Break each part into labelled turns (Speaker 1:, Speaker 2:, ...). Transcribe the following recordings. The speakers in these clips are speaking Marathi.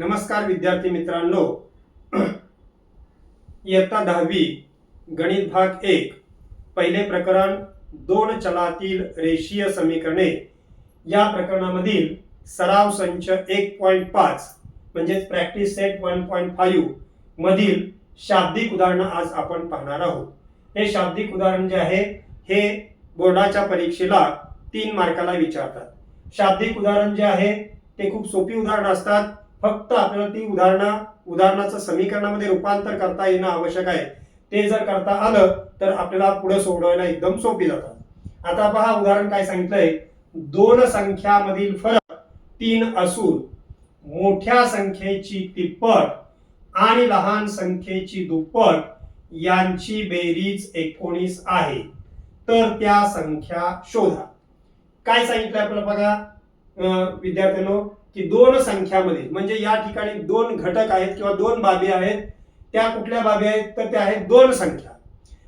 Speaker 1: नमस्कार विद्यार्थी मित्रांनो, इयत्ता 10वी गणित भाग 1 पहिले प्रकरण दोन चलातील रेषीय समीकरणे या प्रकरणामधील सराव संच 1.5 म्हणजे प्रॅक्टिस सेट 1.5 मधील शाब्दिक उदाहरण आज आपण पाहणार आहोत। हे शाब्दिक उदाहरण जे आहे हे बोर्डाच्या परीक्षेला 3 मार्काला विचारतात। शाब्दिक उदाहरण जे आहे ते खूप सोपी उदाहरण असतात, फक्त आपल्याला ती उदाहरणाचं समीकरणामध्ये रूपांतर करता येणं आवश्यक आहे। ते जर करता आलं तर आपल्याला पुढे सोडवायला एकदम सोपी जातात। आता पहा उदाहरण काय सांगितलंय, दोन संख्यामधील फरक 3 असून मोठ्या संख्येची तिप्पट आणि लहान संख्येची दुप्पट यांची बेरीज 19 आहे, तर त्या संख्या शोधा। काय सांगितलं आपल्याला बघा विद्यार्थ्यांनो, की दोन संख्यामध्ये म्हणजे या ठिकाणी दोन घटक आहेत किंवा दोन बाबी आहेत। त्या कुठल्या बाबी आहेत तर त्या आहेत दोन संख्या,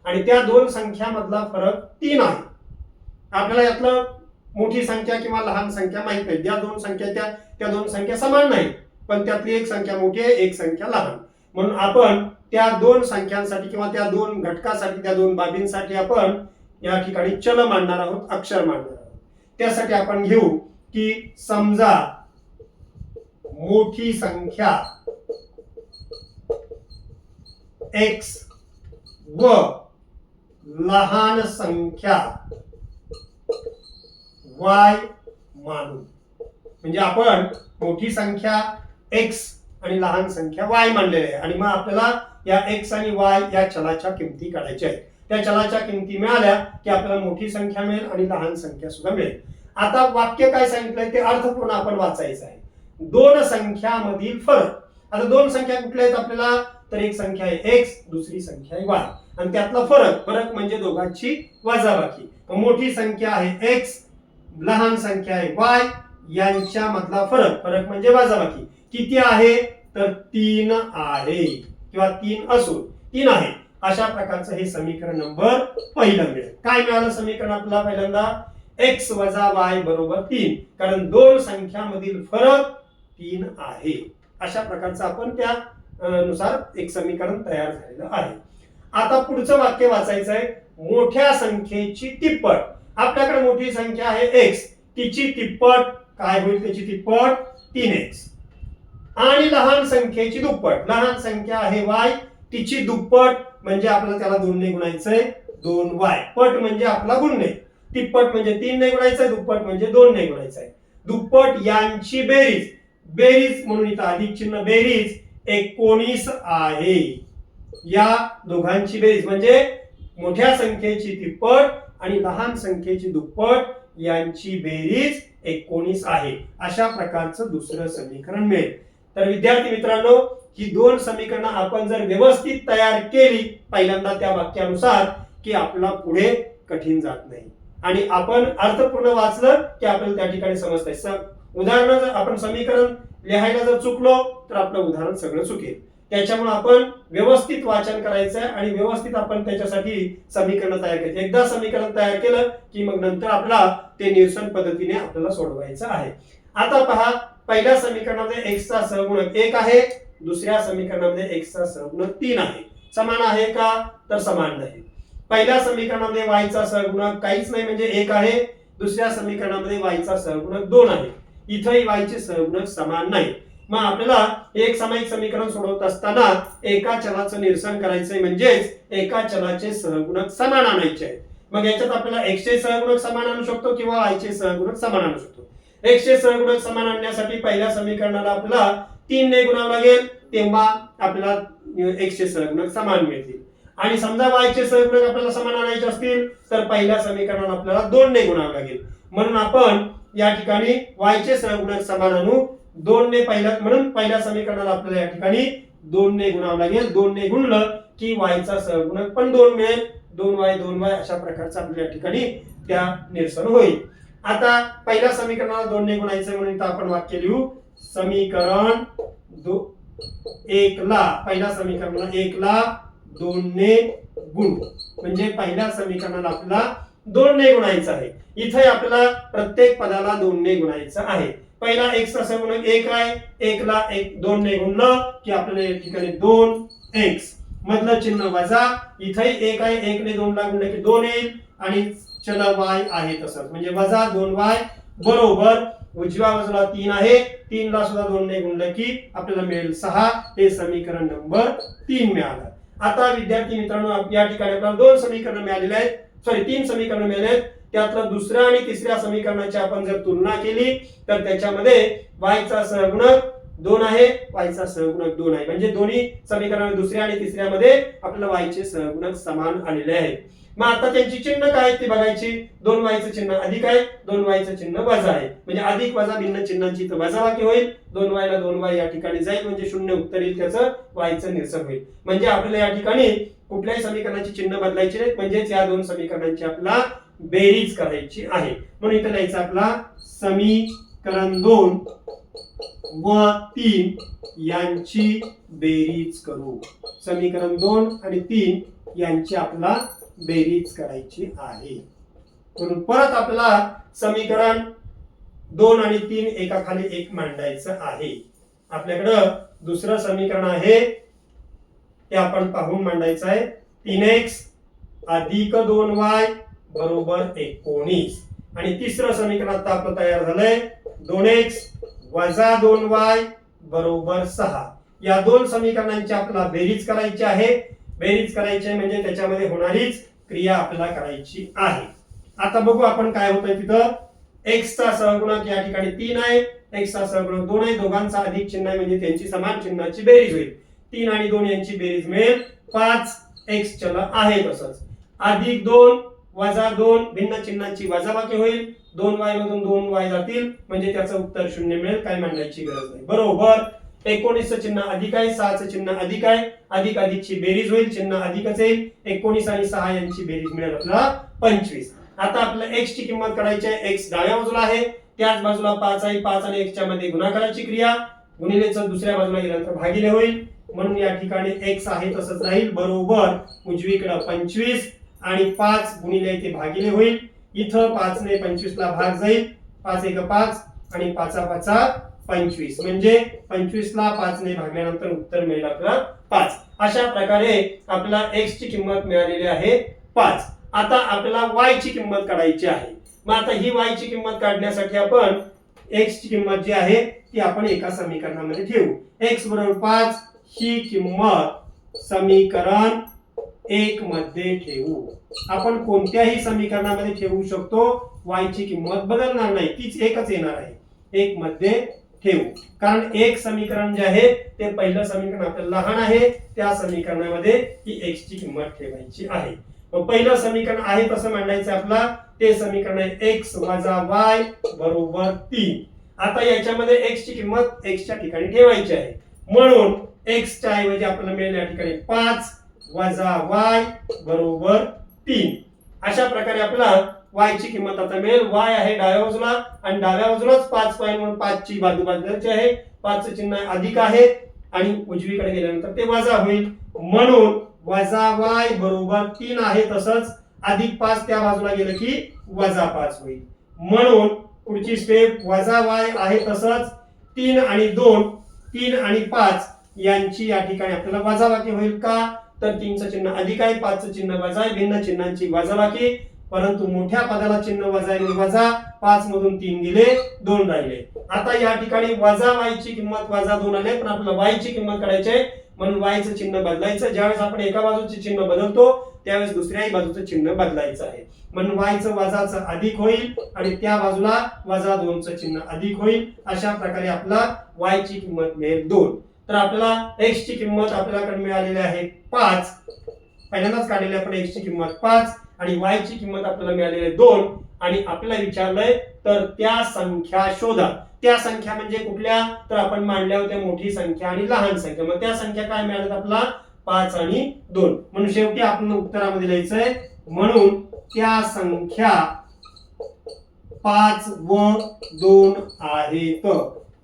Speaker 1: आणि त्या दोन संख्यामधला फरक 3 आहे। आपल्याला यातलं मोठी संख्या किंवा लहान संख्या माहित नाही, ज्या दोन संख्या त्या दोन संख्या समान नाहीत, पण त्यातली एक संख्या मोठी आहे एक संख्या लहान, म्हणून आपण त्या दोन संख्यांसाठी किंवा त्या दोन घटकासाठी त्या दोन बाबींसाठी आपण या ठिकाणी चल मांडणार आहोत, अक्षर मांडणार आहोत। त्यासाठी आपण घेऊ की समजा मोठी संख्या x व लहान संख्या y मानू। म्हणजे आपण मोठी संख्या x आणि लहान संख्या y मानलेली आहे, आणि मग आपल्याला या x आणि y या चलाच्या किमती काढायच्या आहेत। त्या चलाच्या किमती मिळाल्या की आपल्याला मोठी संख्या मिळेल आणि लहान संख्या सुद्धा मिळेल। आता वाक्य काय सांगितलंय ते अर्थपूर्ण आपण वाचायचं आहे। दोन संख्यामधील फरक, आता दोन संख्या कुठल्या आहेत आपल्याला, तर एक संख्या आहे x, दुसरी संख्या आहे y, आणि त्यातला फरक म्हणजे दोघांची वजाबाकी। मोठी संख्या आहे x, लहान संख्या आहे y, यांच्या मधला फरक म्हणजे वजाबाकी किती आहे तर 3 आहे, किंवा 3 असून 3 आहे। अशा प्रकारचं हे समीकरण नंबर पहिलं मिळेल। काय मिळालं समीकरण आपल्याला पहिल्यांदा, x वजा y बरोबर 3, कारण दोन संख्यामधील फरक 3 आहे। अशा प्रकारचं आपण त्या नुसार एक समीकरण तयार झालेलं आहे। आता पुढचं वाक्य वाचायचं आहे, मोठ्या संख्येची तिप्पट। आपल्याकडे मोठी संख्या आहे x, तिची तिप्पट काय होईल, त्याची तिप्पट 3x, आणि लहान संख्येची दुप्पट, लहान संख्या आहे y, तिची दुप्पट म्हणजे आपल्याला त्याला 2 ने गुणायचंय 2y, पट म्हणजे आपला गुणणे, तिप्पट म्हणजे 3 ने गुणायचंय, दुप्पट म्हणजे 2 ने गुणायचंय। दुप्पट यांची बेरीज म्हणून इथं अधिक चिन्ह, बेरीज 19 आहे। या दोघांची बेरीज म्हणजे मोठ्या संख्येची तिप्पट आणि लहान संख्येची दुप्पट यांची बेरीज 19 आहे। अशा प्रकारचं दुसरं समीकरण मिळेल। तर विद्यार्थी मित्रांनो, ही दोन समीकरणं आपण जर व्यवस्थित तयार केली पहिल्यांदा त्या वाक्यानुसार, की आपल्याला पुढे कठीण जात नाही, आणि आपण अर्थपूर्ण वाचलं की आपल्याला त्या ठिकाणी समजतंय। उदाहरण जर आपण समीकरण लिहायला जर चुकलो तर आपलं उदाहरण सगळं चुकेल। त्याच्यामुळे आपण व्यवस्थित वाचन करायचं आहे आणि व्यवस्थित आपण त्याच्यासाठी समीकरण तयार करायचं। एकदा समीकरण तयार केलं की मग नंतर आपल्याला ते निरसन पद्धतीने आपल्याला सोडवायचं आहे। आता पहा, पहिल्या समीकरणामध्ये x चा सहगुणक 1 आहे, दुसऱ्या समीकरणामध्ये x चा सहगुणक 3 आहे। समान आहे का तर समान नाही। पहिल्या समीकरणामध्ये y चा सहगुणक काहीच नाही म्हणजे 1 आहे, दुसऱ्या समीकरणामध्ये y चा सहगुणक 2 आहे। इथेही y चे सहगुणक समान नाही। मग आपल्याला एक सामायिक समीकरण सोडवत असताना एका चलाचं निरसन करायचंय, म्हणजेच एका चलाचे सहगुणक समान आणायचे आहेत। मग याच्यात आपल्याला x चे सहगुणक समान आणू शकतो किंवा y चे सहगुणक समान आणू शकतो। x चे सहगुणक समान आणण्यासाठी पहिल्या समीकरणाला आपल्याला 3 ने गुणावं लागेल, तेव्हा आपल्याला x चे सहगुणक समान मिळतील। आणि समजा y चे सहगुणक आपल्याला समान आणायचे असतील तर पहिल्या समीकरणाला आपल्याला 2 ने गुणावं लागेल, म्हणून आपण या ठिकाणी y चे सहगुणक समान आणू 2 ने म्हणून पहिल्या समीकरणाला आपल्याला या ठिकाणी 2 ने गुणावं लागेल। 2 ने गुणलं की y चा सहगुणक पण 2 मिळेल, 2y अशा प्रकारचं आपल्या या ठिकाणी त्या निरसन होईल। आता पहिल्या समीकरणाला 2 ने गुणायचं म्हणून इथं आपण वाक्य लिहू, समीकरण 1 ला, पहिल्या समीकरणाला 1 ला 2 ने गुणू, म्हणजे पहिल्या समीकरणाला आपल्याला 2 ने गुणायचं आहे. इथे आपल्याला प्रत्येक पदाला 2 ने गुणायचं आहे. पहिला x चा सहगुणक 1 आहे. 1 ला 2 ने गुणलं की आपल्याला या ठिकाणी 2x मधलं चिन्ह वजा. इथे 1 आहे. 1 ने 2 ला गुणलं की 2 येईल आणि चल y आहे तसंच म्हणजे वजा 2y बरोबर उजव्या बाजूला 3 आहे. 3 ला सुद्धा 2 ने गुणलं की आपल्याला मिळेल 6. हे समीकरण नंबर 3 मिळालं. आता विद्यार्थी मित्रांनो या ठिकाणी आपल्याला 2 समीकरण मिळालेले आहेत. सॉरी 3 समीकरण मिळाले आहेत. त्यातलं दुसऱ्या आणि तिसऱ्या समीकरणाची आपण जर तुलना केली तर त्याच्यामध्ये y चा सहगुणक 2 आहे. y चा सहगुणक 2 आहे. म्हणजे दोन्ही समीकरण दुसऱ्या आणि तिसऱ्यामध्ये आपल्याला y चे सहगुणक समान आलेले आहेत. मग आता त्यांची चिन्ह काय ते बघायची. 2y चं चिन्ह अधिक आहे. 2y चं चिन्ह वजा आहे. म्हणजे अधिक वजा भिन्न चिन्हांची इथं वजाबाकी होईल. 2y ला 2y या ठिकाणी जाईल म्हणजे शून्य उत्तर येईल. त्याचं y चं निरसन होईल. म्हणजे आपल्याला या ठिकाणी कुठल्याही समीकरणाची चिन्ह बदलायची नाहीत. म्हणजेच या 2 समीकरणांची आपल्याला बेरीज करायची आहे. म्हणून इथं लिहायचं आपला समीकरण 2 व 3 यांची बेरीज करू. समीकरण 2 आणि 3 यांची आपल्याला बेरीज करायची आहे. म्हणून परत आपल्याला समीकरण 2 आणि 3 एकाखाली एक मांडायचं आहे. आपल्याकडं दुसरं समीकरण आहे ते आपण पाहून मांडायचं आहे. 3x अधिक 2y बरोबर 19 आणि तिसरं समीकरण आता आपलं तयार झालंय 2x वजा 2y बरोबर 6. या 2 समीकरणांची आपल्याला बेरीज करायची आहे. बेरीज करायची आहे म्हणजे त्याच्यामध्ये होणारीच क्रिया आपल्याला करायची आहे. आता बघू आपण काय होतंय तिथं. x चा सहगुणक या ठिकाणी 3 आहे. x चा सहगुणक 2 आहे. दोघांचा अधिक चिन्ह आहे म्हणजे त्यांची समान चिन्हाची बेरीज होईल. 3 आणि 2 यांची बेरीज मिळेल 5. x चल आहे तसंच. अधिक 2 वजा 2 भिन्न चिन्हाची वजाबाकी होईल. 2y मधून 2y जातील म्हणजे त्याचं उत्तर 0 मिळेल. काय मांडायची गरज नाही. बरोबर 19 चं चिन्ह अधिक आहे. 6 चं चिन्ह अधिक आहे. अधिक अधिकची बेरीज होईल. चिन्ह अधिकच येईल. 19 आणि 6 यांची बेरीज मिळेल आपल्याला 25. आता आपल्याला x ची किंमत काढायची आहे. x डाव्या बाजूला आहे. त्याच बाजूला 5 आहे. 5 आणि 1 च्या मध्ये गुणाकाराची क्रिया. गुणिलेचं दुसऱ्या बाजूला गेल्यानंतर भागिले होईल. म्हणून या ठिकाणी x आहे तसंच राहील. बरोबर उजवीकडे 25 आणि 5 गुणिले ते भागिले होईल. इथं 5 ने 25 ला भाग जाईल. 5 1 5 आणि 5 5 25 म्हणजे 25 ला 5 ने भागल्यानंतर उत्तर मिळेल आपल्याला 5. अशा प्रकारे आपल्याला x ची किंमत मिळालेली आहे 5. आता आपल्याला y ची किंमत काढायची आहे. मग आता ही y ची किंमत काढण्यासाठी आपण x ची किंमत जी आहे ती आपण एका समीकरणामध्ये ठेवू. x बरोबर 5 ही किंमत समीकरण 1 मध्ये ठेवू. आपण कोणत्याही समीकरणामध्ये ठेवू शकतो. y ची किंमत बदलणार नाही. तीच एकच येणार आहे. 1 मध्ये ठेवू. कारण एक समीकरण जे आहे ते पहिलं समीकरण आपल्याला लहान आहे. त्या समीकरणामध्ये ही x ची किंमत ठेवायची आहे. मग पहिलं समीकरण आहे तसं मांडायचं आपला. ते समीकरण आहे x वजा y बरोबर 3. आता याच्यामध्ये x ची किंमत x च्या ठिकाणी ठेवायची आहे. म्हणून x च्या ऐवजी आपल्याला मिळेल या ठिकाणी 5 वजा y बरोबर 3. अशा प्रकारे आपल्याला y ची किंमत आता मिळेल. y आहे डाव्या बाजूला आणि डाव्या बाजूलाच 5 पॉईंट म्हणून 5 ची बाजू बदलायची आहे. 5 चे चिन्ह अधिक आहे आणि उजवीकडे गेल्यानंतर ते वजा होईल. म्हणून वजा y बरोबर 3 आहे तसंच अधिक 5 त्या बाजूला गेलं की वजा 5 होईल. म्हणून पुढची स्टेप वजा y आहे तसंच 3 आणि 2 3 आणि 5 यांची या ठिकाणी आपल्याला वजाबाकी होईल. का तर 3 चं चिन्ह अधिक आहे. 5 चं चिन्ह वजा आहे. भिन्न चिन्हांची वजाबाकी. परंतु मोठ्या पदाला चिन्ह वजा आहे वजा. 5 मधून 3 गेले 2 राहिले. आता या ठिकाणी वजा y ची किंमत वजा 2 आले. पण आपल्याला y ची किंमत काढायची आहे. म्हणून y चं चिन्ह बदलायचं. ज्यावेळेस आपण एका बाजूचे चिन्ह बदलतो त्यावेळेस दुसऱ्याही बाजूचं चिन्ह बदलायचं आहे. म्हणून y चं वजाचं अधिक होईल आणि त्या बाजूला वजा 2 चं चिन्ह अधिक होईल. अशा प्रकारे आपला y ची किंमत मिळेल 2. तर आपल्याला x ची किंमत आपल्याकडे मिळालेली आहे 5. पहिल्यांदाच काढलेली आपण x ची किंमत 5 आणि y ची किंमत आपल्याला मिळालेली आहे 2. आणि आपल्याला विचारलंय तर त्या संख्या शोधा. त्या संख्या म्हणजे कुठल्या तर आपण मांडल्या होत्या मोठी संख्या आणि लहान संख्या. मग त्या संख्या काय मिळाल्या आपल्याला 5 आणि 2. म्हणून शेवटी आपण उत्तरामध्ये लिहायचंय. म्हणून त्या संख्या 5 व 2 आहेत.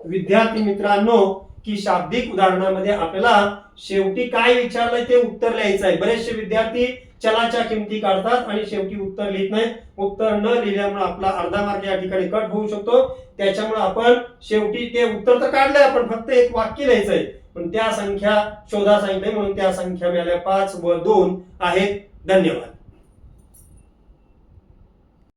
Speaker 1: विद्यार्थी मित्रांनो की शाब्दिक उदाहरणामध्ये आपल्याला शेवटी काय विचारलंय ते उत्तर लिहायचं आहे. बरेचसे विद्यार्थी चलाच्या किमती काढतात आणि शेवटी उत्तर लिहित नाही. उत्तर न लिहिल्यामुळे आपला अर्धा मार्क या ठिकाणी कट होऊ शकतो. त्याच्यामुळे आपण शेवटी ते उत्तर तर काढलंय, आपण फक्त एक वाक्य लिहायचंय. पण त्या संख्या शोधा सांगितलंय म्हणून त्या संख्या मिळाल्या 5 व 2 आहेत. धन्यवाद.